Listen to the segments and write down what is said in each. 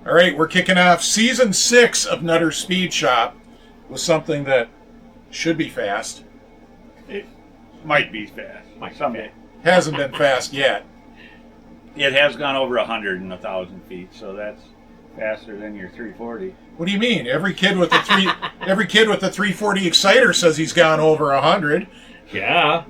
All right, we're kicking off season 6 of Nutter Speed Shop with something that should be fast. It might be fast. Someday. Hasn't been fast yet. It has gone over 100 in 1,000 feet, so that's faster than your 340. What do you mean? Every kid with the 340 Exciter says he's gone over 100. Yeah.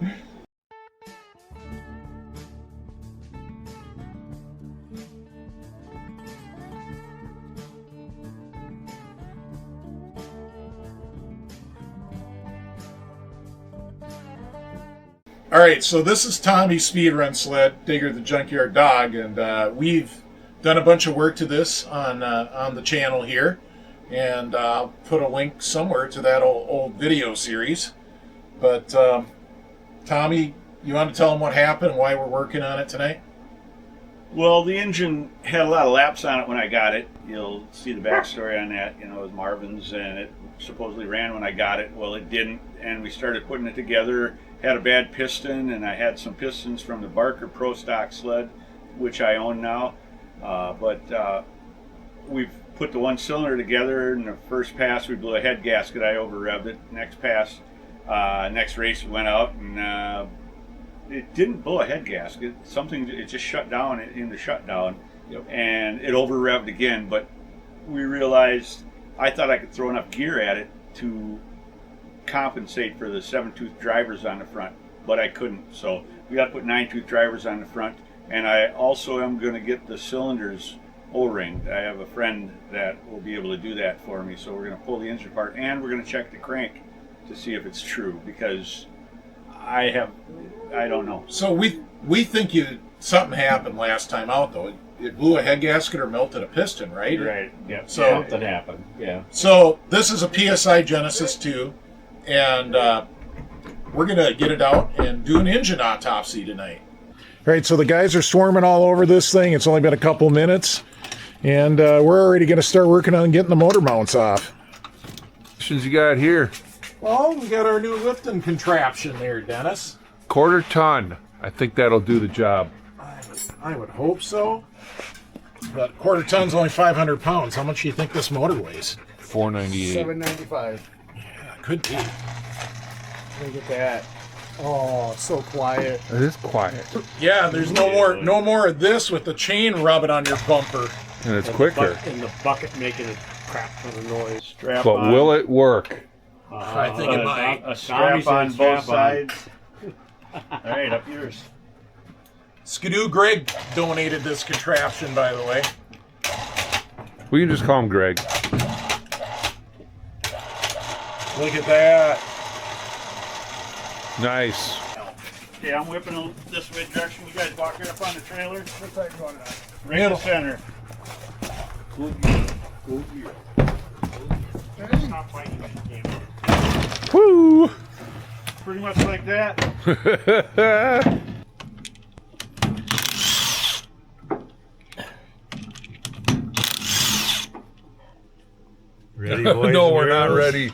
All right, so this is Tommy's speed run sled, Digger the Junkyard Dog, and we've done a bunch of work to this on the channel here, and I'll put a link somewhere to that old video series. But Tommy, you want to tell them what happened, why we're working on it tonight? Well, the engine had a lot of laps on it when I got it. You'll see the backstory on that. You know, it was Marvin's, and it supposedly ran when I got it. Well, it didn't, and we started putting it together. Had a bad piston, and I had some pistons from the Barker Pro Stock sled, which I own now. But we've put the one cylinder together. In the first pass, we blew a head gasket. I over-revved it. Next pass, next race, we went out, and it didn't blow a head gasket. It just shut down in the shutdown, and it over-revved again. But we realized, I thought I could throw enough gear at it to compensate for the 7-tooth drivers on the front, but I couldn't. So we got to put 9-tooth drivers on the front, and I also am going to get the cylinders O-ringed. I have a friend that will be able to do that for me. So we're going to pull the engine apart, and we're going to check the crank to see if it's true, because I don't know. So we think something happened last time out, though. It blew a head gasket or melted a piston, right? Right. Yeah. So Something happened. Yeah. So this is a PSI Genisis 2, and we're going to get it out and do an engine autopsy tonight. All right, so the guys are swarming all over this thing. It's only been a couple minutes, and we're already going to start working on getting the motor mounts off. What you got here? Well, we got our new lifting contraption there, Dennis. 1/4 ton. I think that'll do the job. I would hope so. But 1/4 ton's only 500 pounds. How much do you think this motor weighs? 498. 795. Yeah, could be. Look at that. Oh, it's so quiet. It is quiet. Yeah, there's no more of this with the chain rubbing on your bumper. And it's quicker. And the bucket making a crap ton of noise. Strap But on. will it work? I think it might. A strap on both sides. All right, up yours. Skidoo Greg donated this contraption, by the way. We can just call him Greg. Look at that. Nice. Yeah, I'm whipping this way direction. You guys walk right up on the trailer. What side you want it on? Right in the center. Good deal. Good deal. Not fighting you, damn it. Woo! Pretty much like that. Ready, boys? No, we're not ready.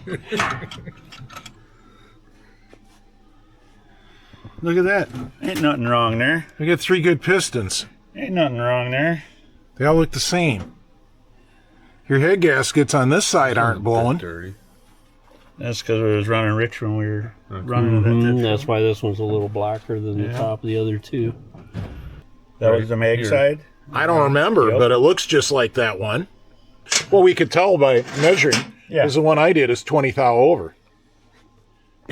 Look at that. Ain't nothing wrong there. We got 3 good pistons. Ain't nothing wrong there. They all look the same. Your head gaskets on this side aren't blowing. Dirty. That's because we was running rich when we were running it. That's why this one's a little blacker than the top of the other two. That was the mag side? I don't remember, but it looks just like that one. Well, we could tell by measuring, because the one I did is 20 thou over.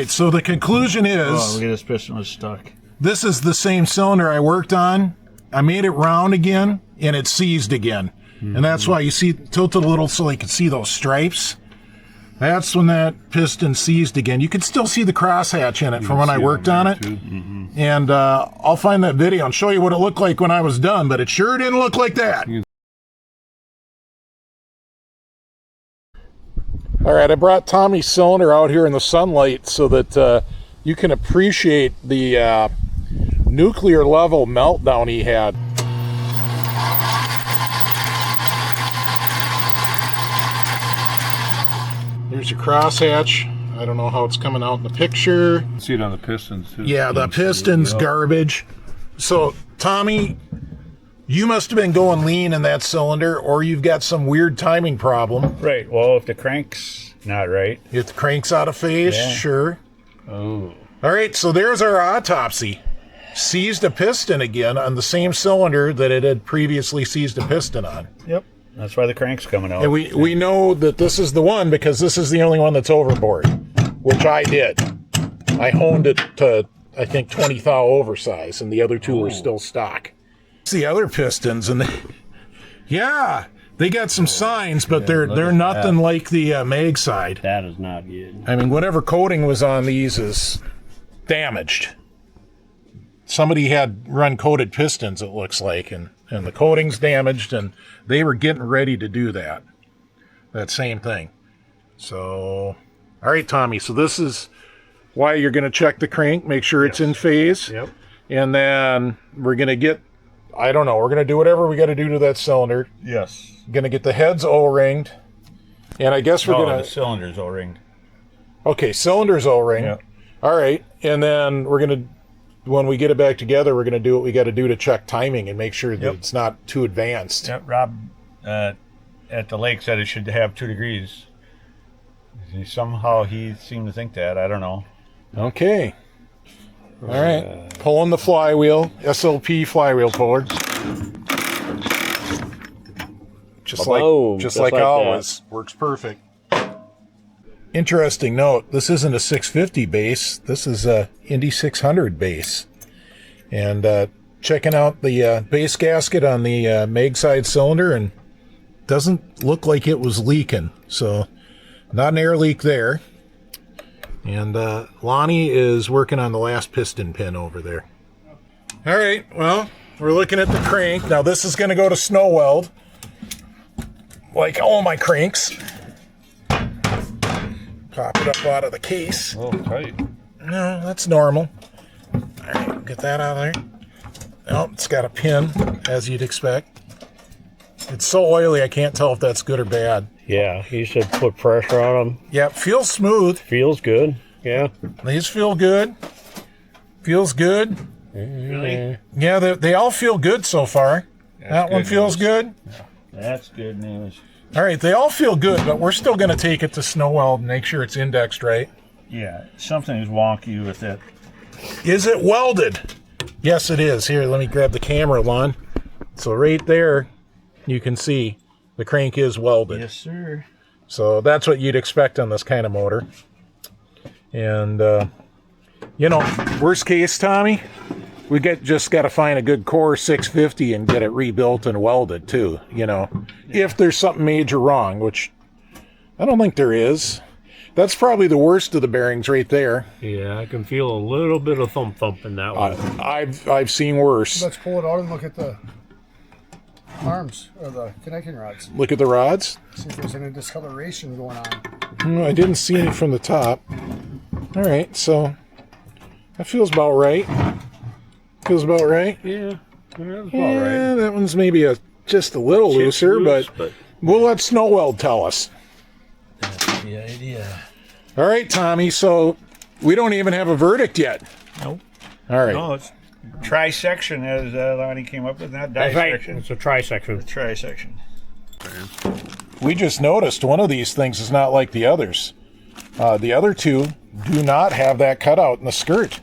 So the conclusion is, Oh, look at this piston was stuck. this is the same cylinder I worked on. I made it round again, and it seized again. And that's why you see tilted a little so you can see those stripes. That's when that piston seized again. You can still see the crosshatch in it from when I worked on it. And I'll find that video and show you what it looked like when I was done, but it sure didn't look like that. All right, I brought Tommy's cylinder out here in the sunlight so that you can appreciate the nuclear level meltdown he had. There's your crosshatch. I don't know how it's coming out in the picture. See it on the pistons too. Yeah, the piston's garbage. So, Tommy, You must have been going lean in that cylinder, or you've got some weird timing problem. Right. Well, if the crank's not right. If the crank's out of phase, Yeah. sure. Oh. All right, so there's our autopsy. Seized a piston again on the same cylinder that it had previously seized a piston on. Yep. That's why the crank's coming out. And we know that this is the one because this is the only one that's overboard, which I did. I honed it to, I think, 20 thou oversize, and the other two were still stock. It's the other pistons, and they got some signs, but they're nothing like the mag side. That is not good. I mean, whatever coating was on these is damaged. Somebody had run coated pistons, it looks like, and the coating's damaged, and they were getting ready to do that same thing. So, all right, Tommy, so this is why you're going to check the crank, make sure it's in phase. Yep. And then we're going to get, I don't know, we're going to do whatever we got to do to that cylinder. Yes. Going to get the heads O-ringed. And I guess we're going the to... cylinder's O-ringed. Okay, cylinder's O-ring. Yeah. All right. And then we're going to, when we get it back together, we're going to do what we got to do to check timing and make sure that it's not too advanced. Yep. Rob at the lake said it should have 2 degrees. Somehow he seemed to think that. I don't know. Okay. All right. Pulling the flywheel, SLP flywheel puller. Just like always. Works perfect. Interesting note, this isn't a 650 base. This is a Indy 600 base. And checking out the base gasket on the mag side cylinder, and doesn't look like it was leaking. So not an air leak there. And Lonnie is working on the last piston pin over there. All right, well, we're looking at the crank. Now this is going to go to snow weld, like all my cranks. Pop it up out of the case. Oh, tight. No, that's normal. All right, get that out of there. Oh, it's got a pin, as you'd expect. It's so oily, I can't tell if that's good or bad. Yeah, you should put pressure on them. Yeah, feels smooth. Feels good. Yeah. These feel good. Feels good. Really? Yeah, they all feel good so far. That one feels good. That's good news. All right, they all feel good, but we're still going to take it to snow weld and make sure it's indexed right. Yeah, something is wonky with it. Is it welded? Yes, it is. Here, let me grab the camera, Lon. So right there, you can see the crank is welded. Yes, sir. So that's what you'd expect on this kind of motor. And, worst case, Tommy, we just got to find a good core 650 and get it rebuilt and welded, too, if there's something major wrong, which I don't think there is. That's probably the worst of the bearings right there. Yeah, I can feel a little bit of thump in that one. I've seen worse. Let's pull it out and look at the arms or the connecting rods. Look at the rods. See if there's any discoloration going on. I didn't see any from the top. All right, so that feels about right. Feels about right. Yeah, that's about Yeah, right. that one's maybe just a little looser, loose, but we'll let snow weld tell us. That's the idea. All right, Tommy, so we don't even have a verdict yet. Nope. All right. No, it's trisection, as Lonnie came up with, not That's right. dissection. It's a tri-section. Trisection. We just noticed one of these things is not like the others. The other two do not have that cutout in the skirt.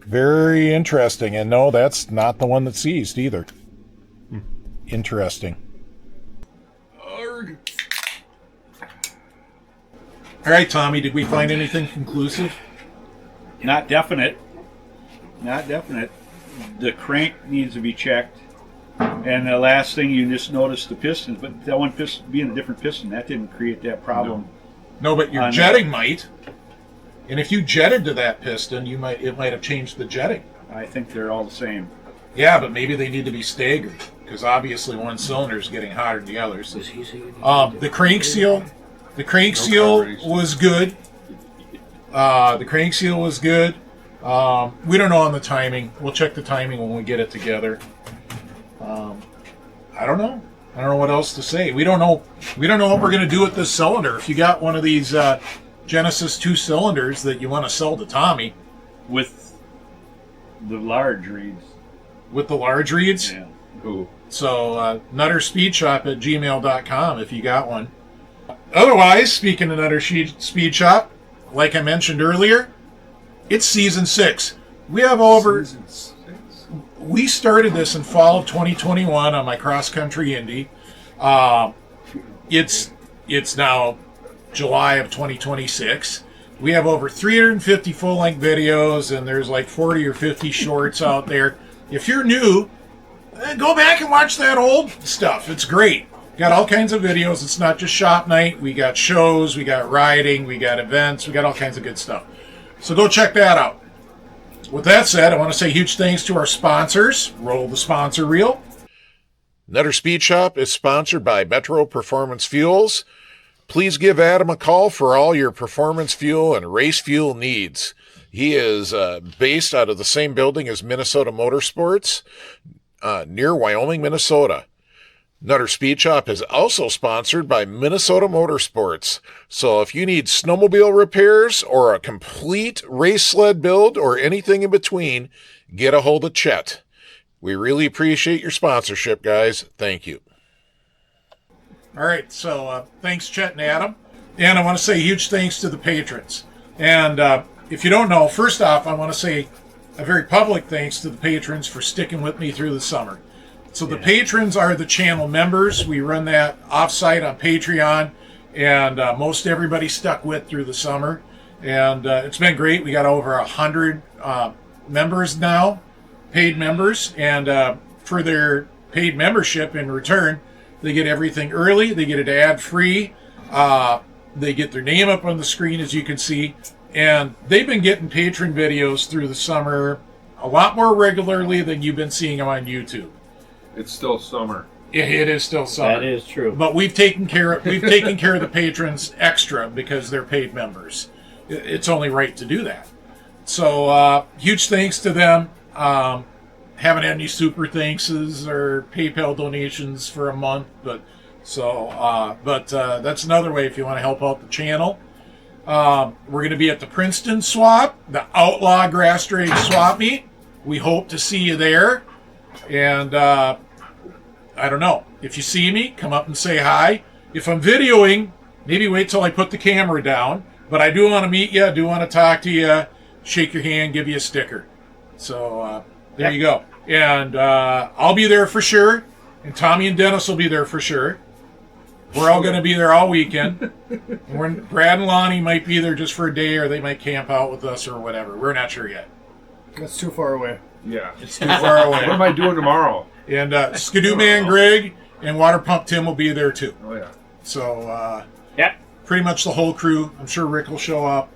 Very interesting. And no, that's not the one that seized either. Interesting. All right, Tommy, did we find anything conclusive? Not definite. Not definite. The crank needs to be checked. And the last thing, you just noticed the pistons, but that one piston being a different piston, that didn't create that problem. No, but your jetting might. And if you jetted to that piston, it might have changed the jetting. I think they're all the same. Yeah, but maybe they need to be staggered because obviously one cylinder is getting hotter than the others. The crank seal was good. The crank seal was good. We don't know on the timing. We'll check the timing when we get it together. I don't know. I don't know what else to say. We don't know what we're going to do with this cylinder. If you got one of these Genesis 2 cylinders that you want to sell to Tommy With the large reeds. with the large reeds, Yeah. Ooh. So, nutterspeedshop@gmail.com if you got one. Otherwise, speaking of Nutter Speed Shop, like I mentioned earlier, it's season 6. We have over... We started this in fall of 2021 on my cross-country Indy. It's now July of 2026. We have over 350 full-length videos, and there's like 40 or 50 shorts out there. If you're new, go back and watch that old stuff. It's great. Got all kinds of videos. It's not just shop night. We got shows, we got riding, we got events, we got all kinds of good stuff. So go check that out. With that said, I want to say huge thanks to our sponsors. Roll the sponsor reel. Nutter Speed Shop is sponsored by Metro Performance Fuels. Please give Adam a call for all your performance fuel and race fuel needs. He is based out of the same building as Minnesota Motorsports, near Wyoming, Minnesota. Nutter Speed Shop is also sponsored by Minnesota Motorsports. So if you need snowmobile repairs or a complete race sled build or anything in between, get a hold of Chet. We really appreciate your sponsorship, guys. Thank you. All right, so thanks, Chet and Adam. And I want to say huge thanks to the patrons. And if you don't know, first off, I want to say a very public thanks to the patrons for sticking with me through the summer. So the patrons are the channel members. We run that offsite on Patreon, and most everybody stuck with through the summer. And it's been great. We got over 100 members now, paid members, and for their paid membership in return, they get everything early. They get it ad-free. They get their name up on the screen, as you can see. And they've been getting patron videos through the summer a lot more regularly than you've been seeing them on YouTube. It's still summer. It is still summer. That is true. But we've taken care of the patrons extra because they're paid members. It's only right to do that. So huge thanks to them. Haven't had any super thankses or PayPal donations for a month, but that's another way if you want to help out the channel. We're going to be at the Princeton Swap, the Outlaw Grass Drag Swap Meet. We hope to see you there. And I don't know. If you see me, come up and say hi. If I'm videoing, maybe wait till I put the camera down. But I do want to meet you. I do want to talk to you, shake your hand, give you a sticker. So there you go. And I'll be there for sure. And Tommy and Dennis will be there for sure. We're all going to be there all weekend. And Brad and Lonnie might be there just for a day, or they might camp out with us or whatever. We're not sure yet. That's too far away. Yeah. It's too far away. What am I doing tomorrow? And Skidoo Man Greg and Water Pump Tim will be there too. Oh, yeah. So Yep. pretty much the whole crew. I'm sure Rick will show up.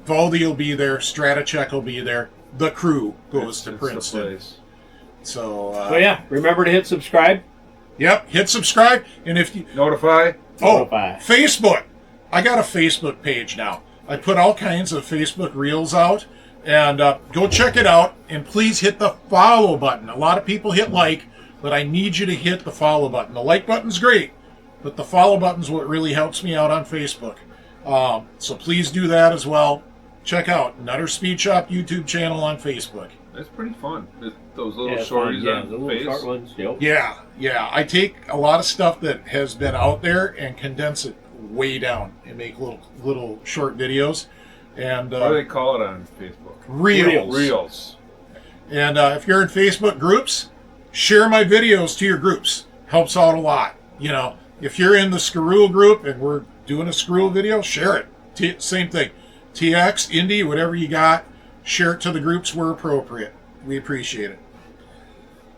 Valdi will be there. Stratachek will be there. The crew goes to It's Princeton. the place. So yeah, remember to hit subscribe. yep, hit subscribe. And if you Notify. Notify. Facebook, I got a Facebook page now. I put all kinds of Facebook reels out, and go check it out. And please hit the follow button. A lot of people hit like, but I need you to hit the follow button. The like button's great, but the follow button's what really helps me out on Facebook. So please do that as well. Check out Nutter Speed Shop YouTube channel on Facebook. It's pretty fun. Those little Yeah, shorties yeah, on the little face. short ones. Yep. Yeah. I take a lot of stuff that has been out there and condense it way down and make little short videos. And What do they call it on Facebook? reels. Reels. And if you're in Facebook groups, share my videos to your groups. Helps out a lot. You know, if you're in the Scaroo group and we're doing a Scaroo video, share it. Same thing. TX, Indy, whatever you got, share it to the groups where appropriate. We appreciate it.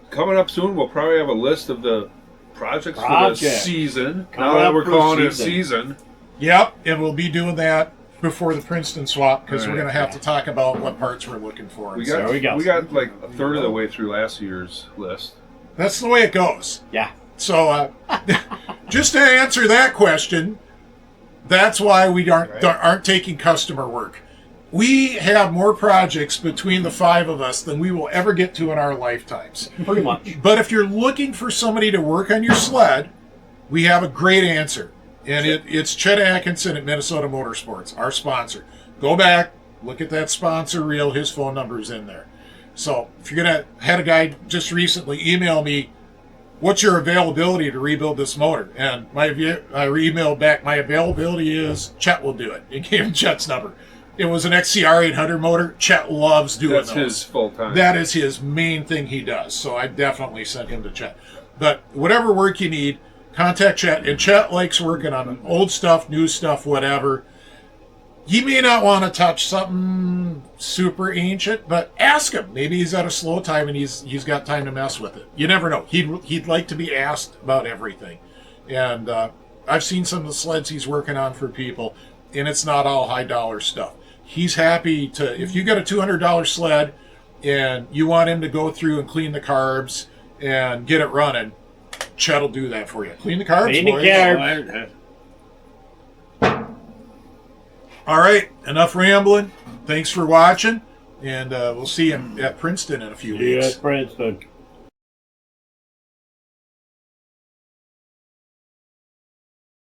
Coming up soon, we'll probably have a list of the projects for the Project. season. Coming Now that up we're for calling it a season. season. Yep, and we'll be doing that before the Princeton swap because we're All right. going to have to talk about what parts we're looking for. We So got, we go. like a third of the way through last year's list. that's the way it goes. Yeah. So just to answer that question, that's why we aren't taking customer work. We have more projects between the 5 of us than we will ever get to in our lifetimes. Pretty much. But if you're looking for somebody to work on your sled, we have a great answer. And it's Chet Atkinson at Minnesota Motorsports, our sponsor. Go back, look at that sponsor reel. His phone number's in there. So if you're going to, had a guy just recently email me what's your availability to rebuild this motor? And I emailed back, my availability is Chet will do it. It gave him Chet's number. It was an XCR 800 motor. Chet loves doing That's those. his full time. That is his main thing he does. So I definitely sent him to Chet. But whatever work you need, contact Chet. And Chet likes working on old stuff, new stuff, whatever. He may not want to touch something super ancient, but ask him. Maybe he's at a slow time and he's got time to mess with it. You never know. He'd like to be asked about everything. And I've seen some of the sleds he's working on for people, and it's not all high dollar stuff. He's happy to, if you got a $200 sled and you want him to go through and clean the carbs and get it running, Chet will do that for you. Clean the carbs, Clean the boys. carbs. All right, enough rambling. Thanks for watching, and we'll see you at Princeton in a few weeks. Princeton.